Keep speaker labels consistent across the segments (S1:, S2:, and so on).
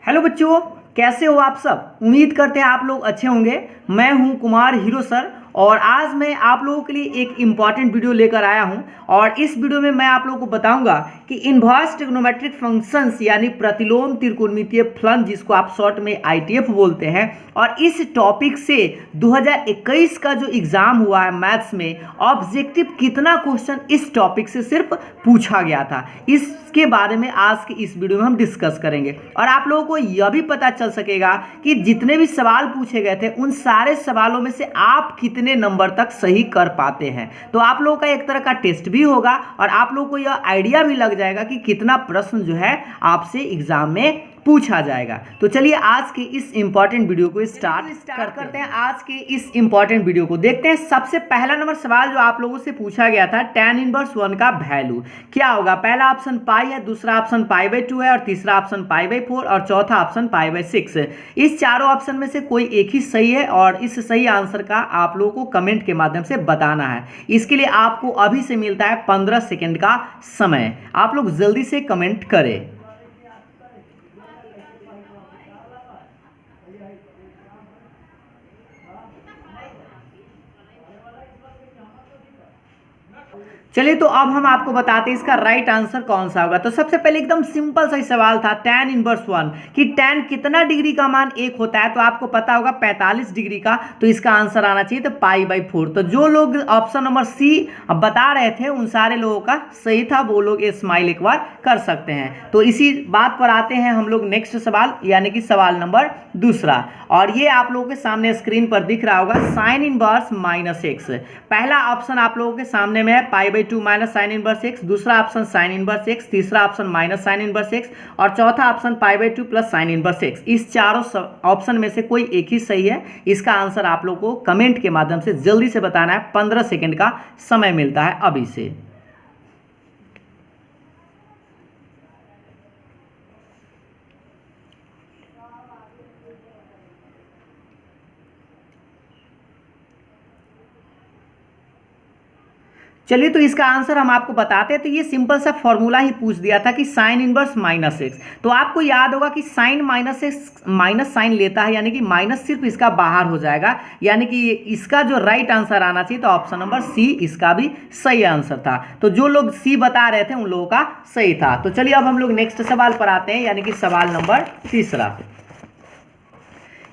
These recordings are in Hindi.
S1: हेलो बच्चों, कैसे हो आप सब। उम्मीद करते हैं आप लोग अच्छे होंगे। मैं हूं कुमार हीरो सर और आज मैं आप लोगों के लिए एक इम्पॉर्टेंट वीडियो लेकर आया हूं। और इस वीडियो में मैं आप लोगों को बताऊंगा कि इनवर्स ट्रिग्नोमेट्रिक फंक्शंस यानी प्रतिलोम त्रिकोणमितीय फलन, जिसको आप शॉर्ट में आईटीएफ बोलते हैं। और इस टॉपिक से 2021 का जो एग्जाम हुआ है मैथ्स में, ऑब्जेक्टिव कितना क्वेश्चन इस टॉपिक से सिर्फ पूछा गया था, इसके बारे में आज के इस वीडियो में हम डिस्कस करेंगे। और आप लोगों को यह भी पता चल सकेगा कि जितने भी सवाल पूछे गए थे उन सारे सवालों में से आप कितने नंबर तक सही कर पाते हैं। तो आप लोगों का एक तरह का टेस्ट भी होगा और आप लोगों को यह आइडिया भी लग जाएगा कि कितना प्रश्न जो है आपसे एग्जाम में पूछा जाएगा। तो चलिए आज के इस इंपॉर्टेंट वीडियो को स्टार्ट करते हैं। आज के इस इंपॉर्टेंट वीडियो को देखते हैं। सबसे पहला नंबर सवाल जो आप लोगों से पूछा गया था, tan इनवर्स 1 का वैल्यू क्या होगा। पहला ऑप्शन पाई है, दूसरा ऑप्शन π/2 है और तीसरा ऑप्शन π/4 और चौथा ऑप्शन π/6। इस चारों ऑप्शन में से कोई एक ही सही है और इस सही आंसर का आप लोगों को कमेंट के माध्यम से बताना है। इसके लिए आपको अभी से मिलता है 15 सेकेंड का समय। आप लोग जल्दी से कमेंट करें। चलिए तो अब हम आपको बताते हैं इसका राइट आंसर कौन सा होगा। तो सबसे पहले एकदम सिंपल सा सवाल था tan इनवर्स 1 कि tan कितना डिग्री का मान 1 होता है। तो आपको पता होगा 45 डिग्री का, तो इसका आंसर आना चाहिए तो π/4। तो जो लोग ऑप्शन नंबर सी बता रहे थे उन सारे लोगों का सही था, वो लोग ये स्माइल एक बार कर सकते हैं। तो इसी बात पर आते हैं हम लोग नेक्स्ट सवाल, यानी कि सवाल नंबर दूसरा। और ये आप लोगों के सामने स्क्रीन पर दिख रहा होगा sin इनवर्स -x। पहला ऑप्शन आप लोगों के सामने में है π/2 माइनस साइन इनवर्स x, दूसरा ऑप्शन साइन इनवर्स x, तीसरा option minus sine inverse x और चौथा option π/2 plus sine inverse x। इस चारों ऑप्शन में से कोई एक ही सही है। इसका आंसर आप लोगों को कमेंट के माध्यम से जल्दी से बताना है। 15 सेकेंड का समय मिलता है अभी से। चलिए तो इसका आंसर हम आपको बताते हैं। तो ये सिंपल सा फॉर्मूला ही पूछ दिया था कि साइन इनवर्स -x। तो आपको याद होगा कि साइन -x माइनस साइन लेता है, यानी कि माइनस सिर्फ इसका बाहर हो जाएगा, यानी कि इसका जो राइट आंसर आना चाहिए तो ऑप्शन नंबर सी इसका भी सही आंसर था। तो जो लोग सी बता रहे थे उन लोगों का सही था। तो चलिए अब हम लोग नेक्स्ट सवाल पर आते हैं, यानी कि सवाल नंबर तीसरा।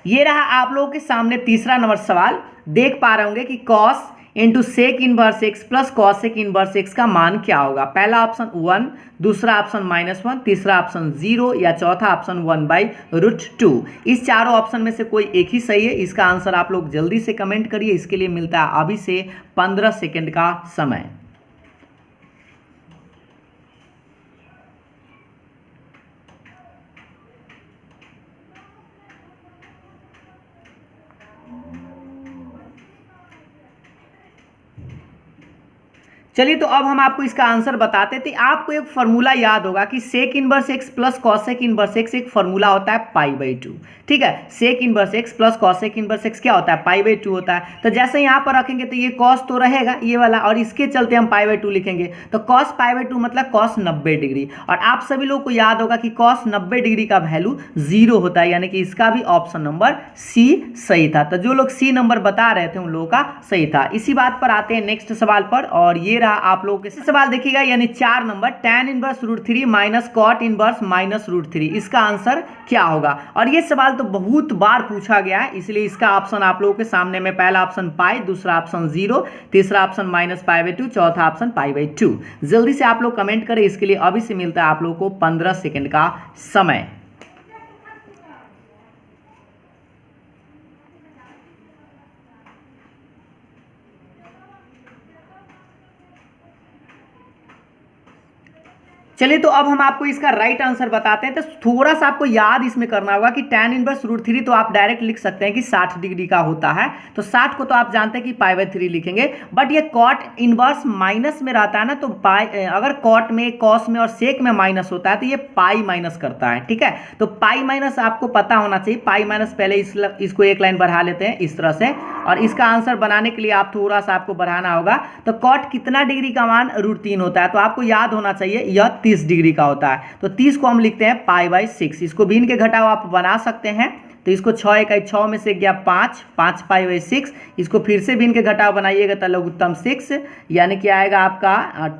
S1: ये रहा आप लोगों के सामने तीसरा नंबर सवाल। देख पा रहे होंगे कि cos into sec inverse x plus cosec inverse x का मान क्या होगा। पहला ऑप्शन 1, दूसरा ऑप्शन -1, तीसरा ऑप्शन 0 या चौथा ऑप्शन 1/√2। इस चारों ऑप्शन में से कोई एक ही सही है। इसका आंसर आप लोग जल्दी से कमेंट करिए। इसके लिए मिलता है अभी से 15 सेकेंड का समय। चलिए तो अब हम आपको इसका आंसर बताते थे। आपको एक फॉर्मूला याद होगा कि sec inverse x plus cosec inverse x एक फॉर्मूला होता है π/2। ठीक है, sec inverse x plus cosec inverse x क्या होता है, π/2 होता है। तो जैसे यहाँ पर रखेंगे तो ये कॉस तो रहेगा ये वाला, और इसके चलते हम π/2 लिखेंगे। तो कॉस π/2 मतलब कॉस 90 डिग्री। और आप सभी लोग को याद होगा कि कॉस 90 डिग्री का वैल्यू 0 होता है, यानी कि इसका भी ऑप्शन नंबर सी सही था। तो जो लोग सी नंबर बता रहे थे उन लोगों का सही था। इसी बात पर आते हैं नेक्स्ट सवाल पर, और ये आप लोगों के सवाल देखिएगा, यानी 4 number tan inverse √3 minus cot inverse -√3। इसका आंसर क्या होगा। और ये सवाल तो बहुत बार पूछा गया है, इसलिए इसका ऑप्शन आप लोगों के सामने में पहला ऑप्शन पाई, दूसरा ऑप्शन 0, तीसरा ऑप्शन -π/2, चौथा ऑप्शन π/2। जल्दी से आप लोग कमेंट करें। इसके लिए अभी से मिलता है आप लोगों को 15 सेकेंड का समय। चलिए तो अब हम आपको इसका राइट आंसर बताते हैं। तो थोड़ा सा आपको याद इसमें करना होगा कि tan इनवर्स √3 तो आप डायरेक्ट लिख सकते हैं कि 60 डिग्री का होता है। तो 60 को तो आप जानते हैं कि π/3 लिखेंगे। बट ये कॉट इनवर्स माइनस में रहता है ना, तो अगर कॉट में, कॉस में और सेक में माइनस होता है तो ये पाई माइनस करता है। ठीक है, तो पाई माइनस आपको पता होना चाहिए। पाई माइनस पहले इसको एक लाइन बढ़ा लेते हैं इस तरह से, और इसका आंसर बनाने के लिए आप थोड़ा सा आपको बढ़ाना होगा। तो कॉट कितना डिग्री का मान √3 होता है, तो आपको याद होना चाहिए यह 30 डिग्री का होता है। तो 30 को हम लिखते हैं π/6। इसको बीन के घटाव आप बना सकते हैं। तो इसको 6 इकाई 6 में से गया 5, 5 π/6। इसको फिर से बीन के घटाव बनाइएगा तो लघुत्तम 6, यानी कि आएगा आपका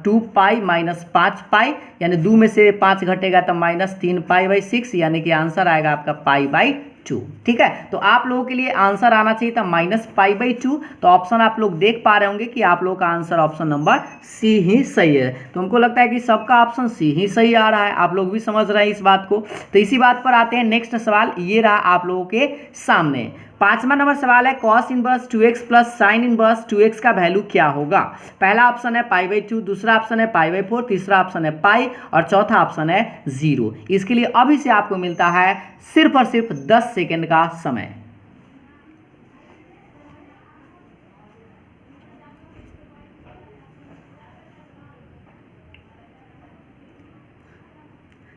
S1: 2π - 5π, यानी 2 में से 5 घटेगा तो -3 π/6, यानी कि आंसर आएगा आपका π/2। ठीक है, तो आप लोगों के लिए आंसर आना चाहिए था -π/2। तो ऑप्शन आप लोग देख पा रहे होंगे कि आप लोगों का आंसर ऑप्शन नंबर सी ही सही है। तो हमको लगता है कि सबका ऑप्शन सी ही सही आ रहा है, आप लोग भी समझ रहे हैं इस बात को। तो इसी बात पर आते हैं नेक्स्ट सवाल, ये रहा आप लोगों के सामने। 5वां नंबर सवाल है cos inverse 2x plus sine inverse 2x का वैल्यू क्या होगा। पहला ऑप्शन है π/2, दूसरा ऑप्शन है π/4, तीसरा ऑप्शन है पाई और चौथा ऑप्शन है 0। इसके लिए अभी से आपको मिलता है सिर्फ और सिर्फ 10 सेकेंड का समय।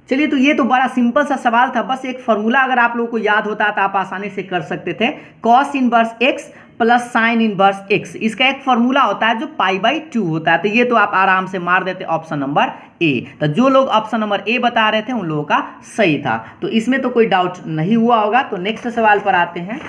S1: चलिए, तो ये तो बड़ा सिंपल सा सवाल था, बस एक फॉर्मूला अगर आप लोगों को याद होता तो आप आसानी से कर सकते थे। cos inverse x plus sine inverse x, इसका एक फॉर्मूला होता है जो π/2 होता है। तो ये तो आप आराम से मार देते ऑप्शन नंबर ए। तो जो लोग ऑप्शन नंबर ए बता रहे थे उन लोगों का सही था, तो इसमें तो कोई डाउट नहीं हुआ होगा। तो नेक्स्ट सवाल पर आते हैं।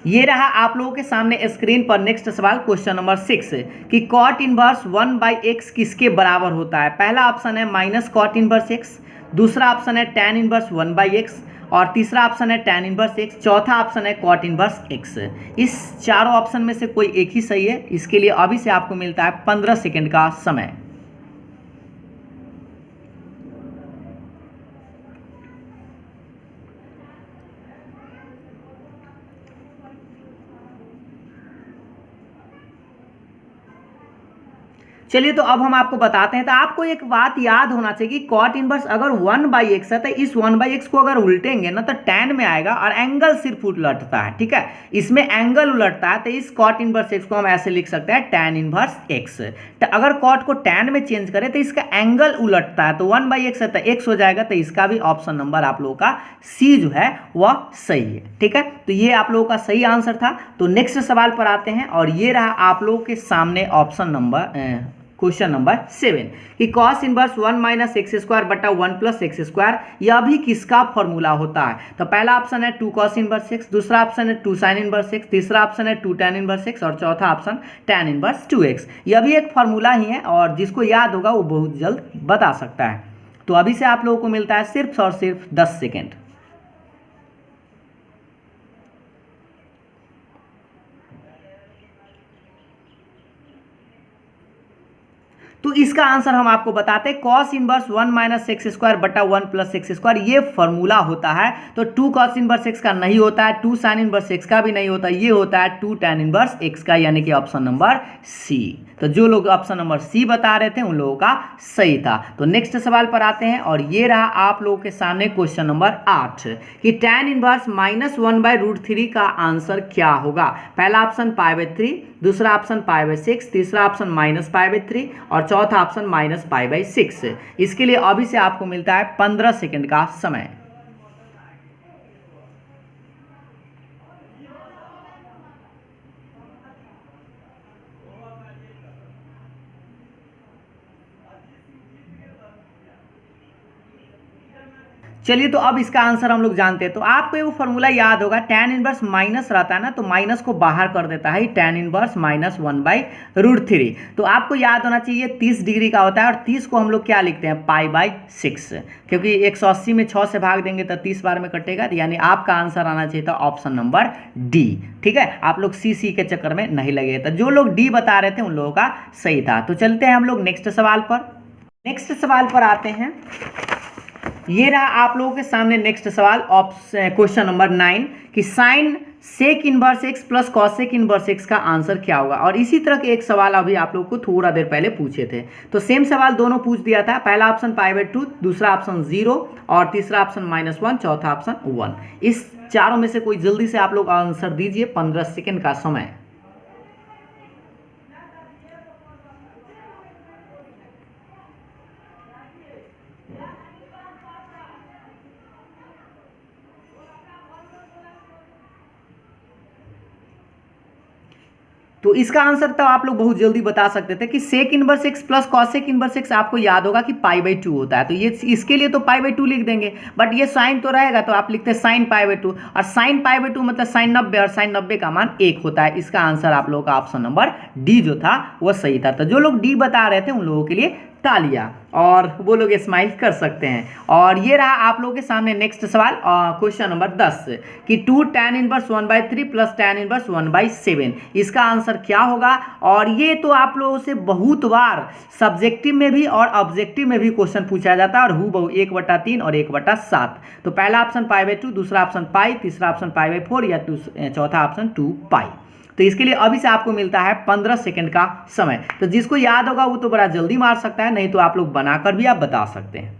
S1: ये रहा आप लोगों के सामने स्क्रीन पर नेक्स्ट सवाल, क्वेश्चन नंबर 6 कि cot इनवर्स 1/x किसके बराबर होता है। पहला ऑप्शन है -cot इनवर्स x, दूसरा ऑप्शन है tan इनवर्स 1/x और तीसरा ऑप्शन है tan इनवर्स x, चौथा ऑप्शन है cot इनवर्स x। इस चारों ऑप्शन में से कोई एक ही सही है। इसके लिए अभी से आपको मिलता है 15 सेकेंड का समय। चलिए, तो अब हम आपको बताते हैं। तो आपको एक बात याद होना चाहिए कि cot इनवर्स अगर 1/x है तो इस 1/x को अगर उल्टेंगे ना तो tan में आएगा और एंगल सिर्फ उलटता है। ठीक है, इसमें एंगल उलटता है, तो इस cot इनवर्स x को हम ऐसे लिख सकते हैं tan इनवर्स x। तो अगर cot को tan में चेंज करें तो इसका एंगल उलटता है, तो 1/x है तो x हो जाएगा। तो इसका भी ऑप्शन नंबर आप लोगों का सी जो है वह सही है। ठीक है, तो ये आप लोगों का सही आंसर था। तो नेक्स्ट सवाल पर आते हैं, और ये रहा आप लोगों के सामने ऑप्शन नंबर क्वेश्चन नंबर 7 कि cos इनवर्स 1 - x² बटा 1 प्लस x², यह भी किसका फॉर्मूला होता है। तो पहला ऑप्शन है 2 cos इनवर्स x, दूसरा ऑप्शन है 2 sin इनवर्स x, तीसरा ऑप्शन है 2 tan इनवर्स x और चौथा ऑप्शन tan इनवर्स 2x। यह भी एक फॉर्मूला ही है और जिसको याद होगा वो बहुत जल्द बता सकता है। तो अभी से आप लोगों को मिलता है सिर्फ और सिर्फ 10 सेकेंड। तो इसका आंसर हम आपको बताते हैं, cos इनवर्स 1 - x² बटा 1 प्लस x², ये फॉर्मूला होता है। तो 2 cos इनवर्स x का नहीं होता है, 2 sin इनवर्स x का भी नहीं होता, ये होता है 2 tan इनवर्स x का, यानी कि ऑप्शन नंबर सी। तो जो लोग ऑप्शन नंबर सी बता रहे थे उन लोगों का सही था। तो नेक्स्ट सवाल पर आते हैं, और ये रहा आप लोगों के सामने क्वेश्चन नंबर 8 कि tan इनवर्स -1/√3 का आंसर क्या होगा। पहला ऑप्शन π/3, दूसरा ऑप्शन π/6, तीसरा ऑप्शन -π/3 और चौथा ऑप्शन -π/6। इसके लिए अभी से आपको मिलता है 15 सेकेंड का समय। चलिए, तो अब इसका आंसर हम लोग जानते हैं। तो आपको ये फॉर्मूला याद होगा, tan इनवर्स माइनस रहता है ना, तो माइनस को बाहर कर देता है tan इनवर्स -1/√3। तो आपको याद होना चाहिए 30 डिग्री का होता है, और 30 को हम लोग क्या लिखते हैं π/6, क्योंकि 180 में 6 से भाग देंगे तो 30 बार में कटेगा। यानी आपका आंसर आना चाहिए था ऑप्शन नंबर डी। ठीक है, आप लोग सी के चक्कर में नहीं लगे। तो जो लोग डी बता रहे थे उन लोगों का सही था। तो चलते हैं हम लोग नेक्स्ट सवाल पर। नेक्स्ट सवाल पर आते हैं, ये रहा आप लोगों के सामने नेक्स्ट सवाल, क्वेश्चन नंबर 9 कि sine sec inverse x plus cosec inverse x का आंसर क्या होगा। और इसी तरह के एक सवाल अभी आप लोगों को थोड़ा देर पहले पूछे थे। तो सेम सवाल दोनों पूछ दिया था। पहला ऑप्शन π/2, दूसरा ऑप्शन 0 और तीसरा ऑप्शन -1, चौथा ऑप्शन 1। इस चारों में से कोई जल्दी से आप लोग आंसर दीजिए, 15 सेकेंड का समय। तो इसका आंसर तो आप लोग बहुत जल्दी बता सकते थे कि sec inverse x plus cosec inverse x आपको याद होगा कि पाई/2 होता है, तो ये इसके लिए तो पाई/2 लिख देंगे, बट ये साइन तो रहेगा तो आप लिखते हैं साइन पाई/2, और साइन पाई/2 मतलब साइन 90, और साइन 90 का मान 1 होता है। इसका आंसर आप लोगों का ऑप्शन नंबर डी जो था वो सही था। तो जो लोग डी बता रहे थे उन लोगों के लिए तालियां, और वो लोग स्माइल कर सकते हैं। और ये रहा आप लोगों के सामने नेक्स्ट सवाल, क्वेश्चन नंबर 10 कि 2 tan inverse 1/3 plus tan inverse 1/7, इसका आंसर क्या होगा। और ये तो आप लोगों से बहुत बार सब्जेक्टिव में भी और ऑब्जेक्टिव में भी क्वेश्चन पूछा जाता है, और हूबहू 1/3 और 1/7। तो पहला ऑप्शन पाई/2, दूसरा ऑप्शन पाई, तीसरा ऑप्शन पाई/4 या चौथा ऑप्शन 2 पाई। तो इसके लिए अभी से आपको मिलता है 15 सेकंड का समय। तो जिसको याद होगा वो तो बड़ा जल्दी मार सकता है, नहीं तो आप लोग बनाकर भी आप बता सकते हैं।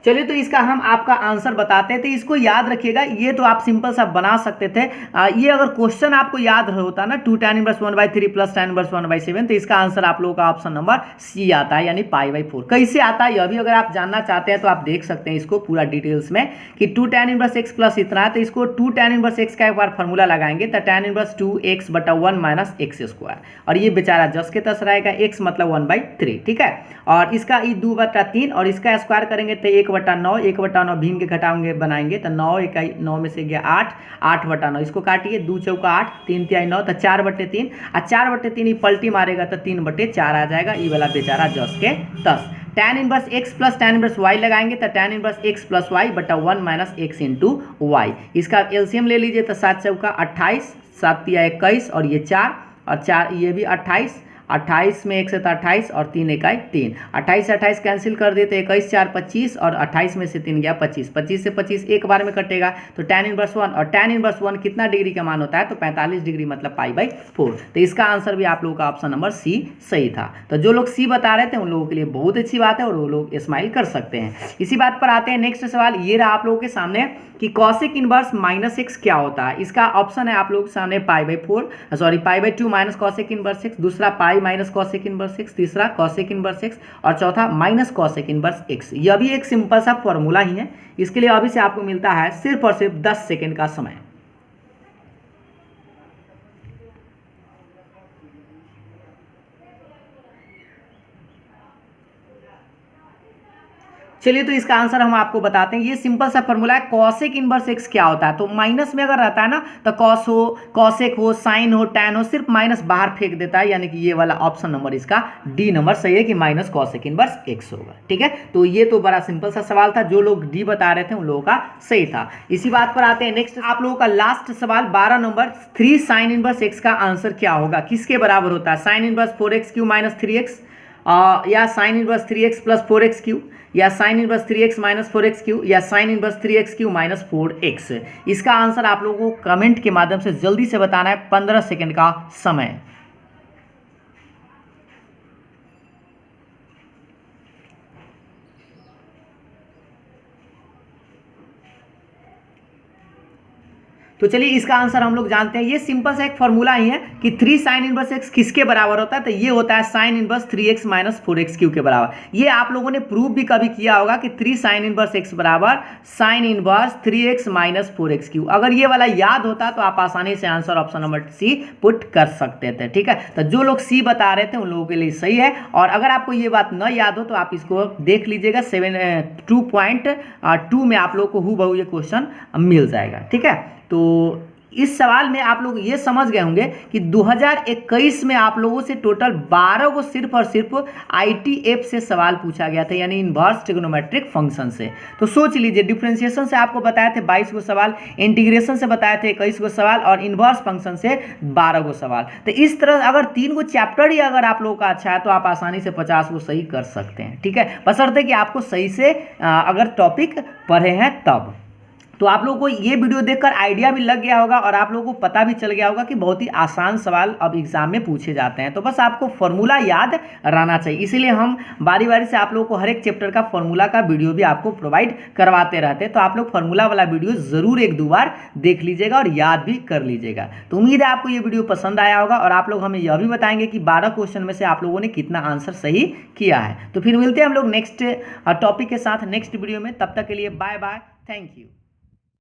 S1: चलिए तो इसका हम आपका आंसर बताते हैं। तो इसको याद रखिएगा, ये तो आप सिंपल सा बना सकते थे। ये अगर क्वेश्चन आपको याद होता ना 2 tan inverse 1/3 plus tan inverse 1/7, तो इसका आंसर आप लोगों का ऑप्शन नंबर सी आता है, यानी पाई/4। कैसे आता है यह भी अगर आप जानना चाहते हैं तो आप देख सकते हैं इसको पूरा डिटेल्स में कि 2 tan इनवर्स x प्लस इतना है, तो इसको 2 tan इनवर्स x का एक बार फॉर्मूला लगाएंगे तो tan inverse 2x/1 minus x², और ये बेचारा जस के तस रहेगा, x मतलब 1/3, ठीक है। और इसका 2/3 और इसका स्क्वायर करेंगे तो 1/9, 1/9 भीन के घटाओगे बनाएंगे तो 9 इकाई 9 में से गया 8, 8/9, इसको काटिए 2 चौका 8, 3 तिहाई 9, तो 4/3, और 4/3 पलटी मारेगा तो 3/4 आ जाएगा। ये वाला बेचारा जस के तस। tan inverse x plus tan inverse y लगाएंगे तो tan inverse x plus y/1 minus x into Y. इसका एलसीएम ले लीजिए तो 7 चौका 28, 7 तिया 21, और ये 4, और 4 ये भी 28, 28 में 1 से तो 28, और 3 इकाई 3, 28 से 28 कैंसिल कर देते, 21 4 25, और 28 में से 3 गया 25, 25 से 25 एक बार में कटेगा, तो tan इनवर्स 1, और tan इनवर्स 1 कितना डिग्री का मान होता है, तो 45 डिग्री मतलब पाई/4। तो इसका आंसर भी आप लोगों का ऑप्शन नंबर सी सही था। तो जो लोग सी बता रहे थे उन लोगों के लिए बहुत अच्छी बात है, और वो लोग स्माइल कर सकते हैं। इसी बात पर आते हैं नेक्स्ट सवाल, ये रहा आप लोगों के सामने कि कॉसेक इनवर्स -x क्या होता है। इसका ऑप्शन है आप लोगों के सामने पाई/2 माइनस कॉसेक इनवर्स x, दूसरा pi minus cosec inverse x, तीसरा कॉसेक इनवर्स x, और चौथा माइनस कॉसेक इनवर्स x। यह भी एक सिंपल सा फॉर्मूला ही है। इसके लिए अभी से आपको मिलता है सिर्फ और सिर्फ 10 सेकेंड का समय। चलिए तो इसका आंसर हम आपको बताते हैं। ये सिंपल सा फॉर्मूला है। कॉसेक इनवर्स x क्या होता है, तो माइनस में अगर रहता है ना तो कॉस हो, कॉसेक हो, साइन हो, टैन हो, सिर्फ माइनस बाहर फेंक देता है, यानी कि ये वाला ऑप्शन नंबर इसका डी नंबर सही है कि माइनस कॉसेक इनवर्स x होगा। ठीक है, तो ये तो बड़ा सिंपल सा सवाल था, जो लोग डी बता रहे थे उन लोगों का सही था। इसी बात पर आते हैं नेक्स्ट आप लोगों का लास्ट सवाल 12 नंबर, 3 साइन इनवर्स x का आंसर क्या होगा, किसके बराबर होता है। Sine inverse 4x³ minus 3x, या sine inverse 3x plus 4x³, या sine inverse 3x minus 4x³, या sine inverse 3x³ minus 4x। इसका आंसर आप लोगों को कमेंट के माध्यम से जल्दी से बताना है। 15 सेकंड का समय। तो चलिए इसका आंसर हम लोग जानते हैं। ये सिंपल सा एक फॉर्मूला ही है कि 3 साइन इनवर्स x किसके बराबर होता है, तो ये होता है sine inverse 3x minus 4x³ के बराबर। ये आप लोगों ने प्रूव भी कभी किया होगा कि 3 साइन इनवर्स x बराबर sine inverse 3x minus 4x³। अगर ये वाला याद होता तो आप आसानी से answer option number C put कर सकते थे। ठीक है, तो जो लोग सी बता रहे थे उन लोगों के लिए सही है। और अगर आपको ये बात न याद हो तो आप इसको देख लीजिएगा, 2.2 में आप लोग को हूबहू ये क्वेश्चन मिल जाएगा। ठीक है, तो इस सवाल में आप लोग ये समझ गए होंगे कि 2021 में आप लोगों से टोटल 12 को सिर्फ और सिर्फ ITF से सवाल पूछा गया था, यानी इनवर्स ट्रिग्नोमेट्रिक फंक्शन से। तो सोच लीजिए, डिफरेंशिएशन से आपको बताए थे 22 को सवाल, इंटीग्रेशन से बताए थे 21 को सवाल, और इनवर्स फंक्शन से 12 को सवाल। तो इस तरह अगर 3 को चैप्टर ही अगर आप लोगों का अच्छा है तो आप आसानी से 50 को सही कर सकते हैं। ठीक है, बशर्ते कि आपको सही से अगर टॉपिक पढ़े हैं तब। तो आप लोगों को ये वीडियो देखकर आइडिया भी लग गया होगा और आप लोगों को पता भी चल गया होगा कि बहुत ही आसान सवाल अब एग्जाम में पूछे जाते हैं। तो बस आपको फॉर्मूला याद रहना चाहिए, इसीलिए हम बारी बारी से आप लोगों को हर एक चैप्टर का फॉर्मूला का वीडियो भी आपको प्रोवाइड करवाते रहते हैं। तो आप लोग फॉर्मूला वाला वीडियो जरूर एक दो बार देख लीजिएगा और याद भी कर लीजिएगा। तो उम्मीद है आपको ये वीडियो पसंद आया होगा और आप लोग हमें यह भी बताएंगे कि 12 क्वेश्चन में से आप लोगों ने कितना आंसर सही किया है। तो फिर मिलते हैं हम लोग नेक्स्ट टॉपिक के साथ नेक्स्ट वीडियो में। तब तक के लिए बाय बाय, थैंक यू।